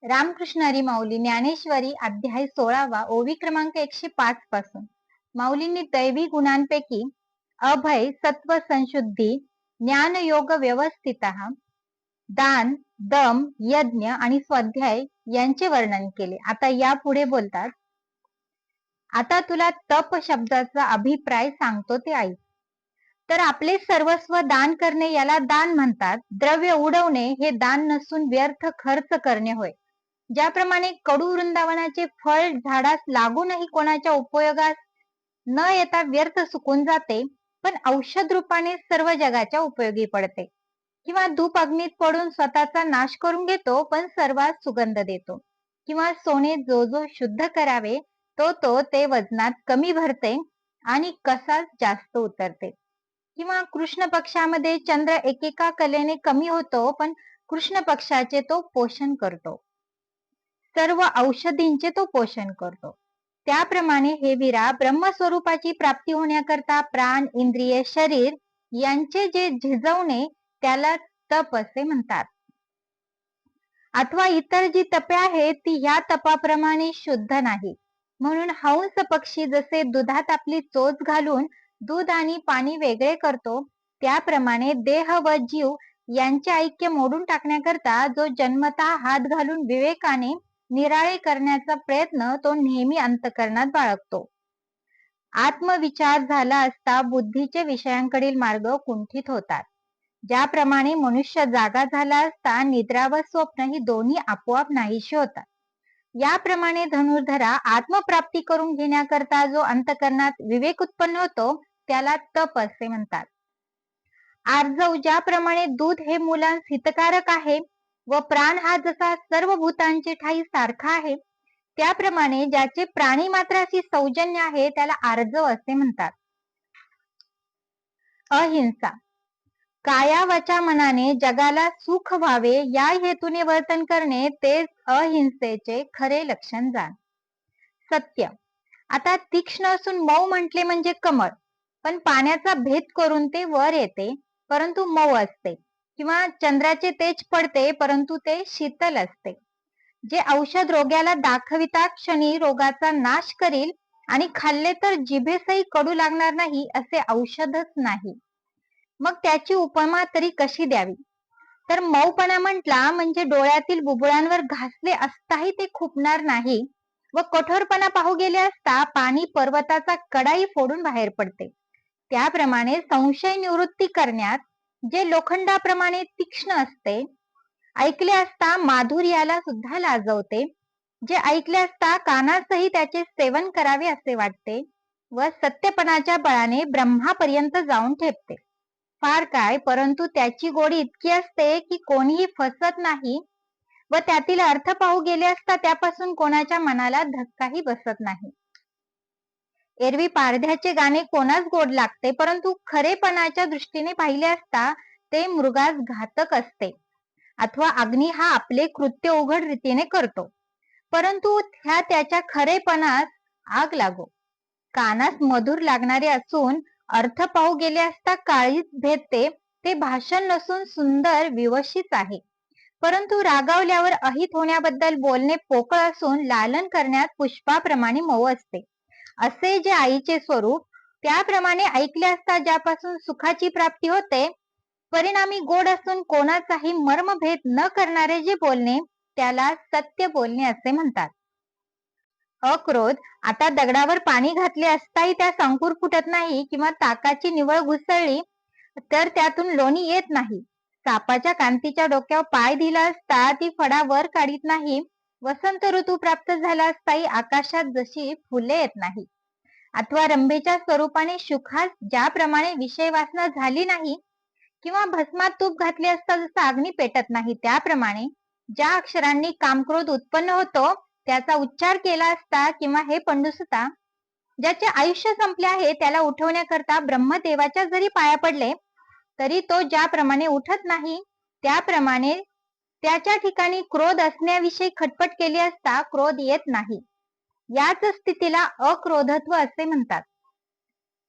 रामकृष्ण हरी माऊली ज्ञानेश्वरी अध्याय 16 ओवी क्रमांक 105 पासून माऊलींनी दैवी गुणांपैकी अभय, सत्व संशुद्धी, ज्ञान योग व्यवस्थित, दान, दम, यज्ञ आणि स्वाध्याय यांचे वर्णन केले. आता यापुढे बोलतात, आता तुला तप शब्दाचा अभिप्राय सांगतो ते ऐक. तर आपले सर्वस्व दान करणे याला दान म्हणतात. द्रव्य उडवणे हे दान नसून व्यर्थ खर्च करणे होय. ज्याप्रमाणे कडू वृंदावनाचे फळ झाडास लागूनही कोणाच्या उपयोगास न येता व्यर्थ सुकून जाते, पण औषध रूपाने सर्व जगाच्या उपयोगी पडते. किंवा धूप अग्नीत पडून स्वतःचा नाश करून घेतो, पण सर्वात सुगंध देतो. किंवा सोने जो जो शुद्ध करावे तो ते वजनात कमी भरते आणि कसाच जास्त उतरते. किंवा कृष्ण पक्षामध्ये चंद्र एकेका कलेने कमी होतो, पण कृष्ण पक्षाचे तो पोषण करतो. सर्व औषधींचे तो पोषण करतो. त्याप्रमाणे हे वीरा, ब्रह्मस्वरूपाची प्राप्ती होण्याकरता प्राण, इंद्रिय, शरीर यांचे जे झिजवणे त्याला तप असे म्हणतात. अथवा इतर जी तपे आहेत ती ह्या तपाप्रमाणे शुद्ध नाही. म्हणून हंस पक्षी जसे दुधात आपली चोच घालून दूध आणि पाणी वेगळे करतो, त्याप्रमाणे देह व जीव यांचे ऐक्य मोडून टाकण्याकरता जो जन्मतः हात घालून विवेकाने निराळे करण्याचा प्रयत्न तो नेहमी अंतःकरणात बाळगतो. आत्मविचार झाला असता बुद्धीचे विषयांकडील मार्ग कुंठित होतात. ज्याप्रमाणे मनुष्य जागा झाला असता निद्रा व स्वप्न ही दोन्ही आपोआप नाहीशी होतात. याप्रमाणे धनुर्धरा, आत्मप्राप्ती करून घेण्याकरता जो अंतःकरणात विवेक उत्पन्न होतो त्याला तप असे म्हणतात. आर्जव, ज्याप्रमाणे दूध हे मुलांस हितकारक आहे व प्राण हा जसा सर्व भूतांचे ठाई सारखा आहे, त्याप्रमाणे ज्याचे प्राणी मात्राशी सौजन्य आहे त्याला आर्जव असे म्हणतात. अहिंसा, काया वाचा मनाने जगाला सुख व्हावे या हेतूने वर्तन करणे तेच अहिंसेचे खरे लक्षण जाण. सत्य, आता तीक्ष्ण असून मऊ म्हटले म्हणजे कमळ, पण पाण्याचा भेद करून ते वर येते परंतु मऊ असते. किंवा चंद्राचे तेज पडते परंतु ते शीतल असते. जे औषध रोग्याला दाखविता क्षणी रोगाचा नाश करील आणि खाल्ले तर जिभेसही कडू लागणार नाही असे औषधच नाही. मग त्याची उपमा तरी कशी द्यावी? तर मऊपणा म्हटला म्हणजे डोळ्यातील बुबुळांवर घासले असताही ते खुपणार नाही व कठोरपणा पाहू गेले असता पाणी पर्वताचा कडाई फोडून बाहेर पडते. त्याप्रमाणे संशय निवृत्ती करण्यात जे लोखंडाप्रमाणे तीक्ष्ण असते, ऐकले असता माधुर्याला सुद्धा लाजवते, जे ऐकले असता कानासही त्याचे सेवन करावे असे वाटते व सत्यपणाच्या बळाने ब्रह्मापर्यंत जाऊन ठेपते. फार काय, परंतु त्याची गोडी इतकी असते की कोणीही फसत नाही व त्यातील अर्थ पाहू गेले असता त्यापासून कोणाच्या मनाला धक्काही बसत नाही. एरवी पारध्याचे गाणे कोणास गोड लागते, परंतु खरेपणाच्या दृष्टीने पाहिले असता ते मृगास घातक असते. अथवा अग्नी हा आपले कृत्य उघड रीतीने करतो, परंतु त्याच्या खरेपणास आग लागो. कानास मधुर लागणारे असून अर्थ पाहू गेले असता काळीच भेदते, ते भाषण नसून सुंदर विवशित आहे. परंतु रागावल्यावर अहित होण्याबद्दल बोलणे पोकळ असून लालन करण्यात पुष्पाप्रमाणे मऊ असते. असे जे आईचे स्वरूप, त्याप्रमाणे ऐकले असता ज्यापासून सुखाची प्राप्ती होते, परिणामी गोड असून कोणाचाही मर्मभेद न करणारे जे बोलणे त्याला सत्य बोलणे असे म्हणतात. अक्रोध, आता दगडावर पाणी घातले असताही त्यास अंकुर फुटत नाही किंवा ताकाची निवळ घुसळली तर त्यातून लोणी येत नाही. सापाच्या कांतीच्या डोक्यावर पाय दिला असता ती फडा वर काढीत नाही. वसंत ऋतू प्राप्त झाला असताही आकाशात जशी फुले येत नाही. अथवा रंभेच्या स्वरूपाने सुखास ज्याप्रमाणे विषय वासना झाली नाही किंवा भस्मात तूप घातले असता जसा अग्नी पेटत नाही, त्याप्रमाणे ज्या अक्षरांनी कामक्रोध उत्पन्न होतो त्याचा उच्चार केला असता किंवा हे पंडुसुता, ज्याचे आयुष्य संपले आहे त्याला उठवण्याकरता ब्रह्मदेवाच्या जरी पाया पडले तरी तो ज्याप्रमाणे उठत नाही, त्याप्रमाणे त्याच्या ठिकाणी क्रोध असण्याविषयी खटपट केली असता क्रोध येत नाही. याच स्थितीला अक्रोधत्व असे म्हणतात.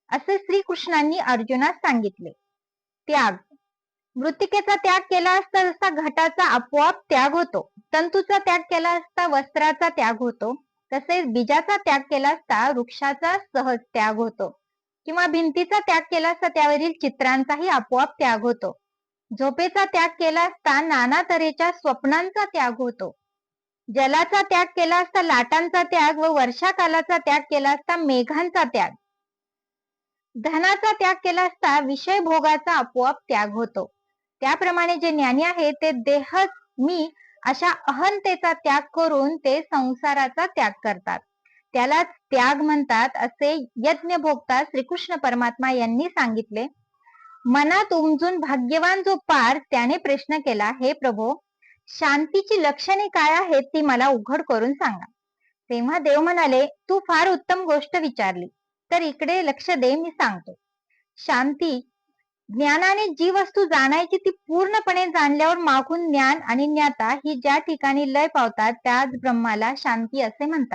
असे श्रीकृष्णांनी अर्जुनास सांगितले. त्याग, मृत्तिकेचा त्याग केला असता जसा घटाचा आपोआप त्याग होतो, तंतूचा त्याग केला असता वस्त्राचा त्याग होतो, तसेच बीजाचा त्याग केला असता वृक्षाचा सहज त्याग होतो, किंवा भिंतीचा त्याग केला असता त्यावरील चित्रांचाही आपोआप त्याग होतो. झोपेचा त्याग केला असता नाना तऱ्हेच्या स्वप्नांचा त्याग होतो. जलाचा त्याग केला असता लाटांचा त्याग व वर्षाकालाचा त्याग केला असता मेघांचा त्याग. धनाचा त्याग केला असता विषय भोगाचा आपोआप त्याग होतो. त्याप्रमाणे जे ज्ञानी आहे ते देहच मी अशा अहंतेचा त्याग करून ते संसाराचा त्याग करतात. त्यालाच त्याग म्हणतात असे यज्ञ भोगता श्रीकृष्ण परमात्मा यांनी सांगितले. मनात उमजून भाग्यवान जो पार त्याने प्रश्न केला, हे प्रभो, शांतीची लक्षणे काय आहेत ती मला उघड करून सांगा. तेव्हा देव म्हणाले, तू फार उत्तम गोष्ट विचारली, तर इकडे लक्ष दे, मी सांगतो. शांती ज्ञानाने जी वस्तू जाणायची ती पूर्णपणे जाणल्यावर मागून ज्ञान आणि ज्ञाता ही ज्या ठिकाणी लय पावतात त्याच ब्रह्माला शांती असे म्हणतात.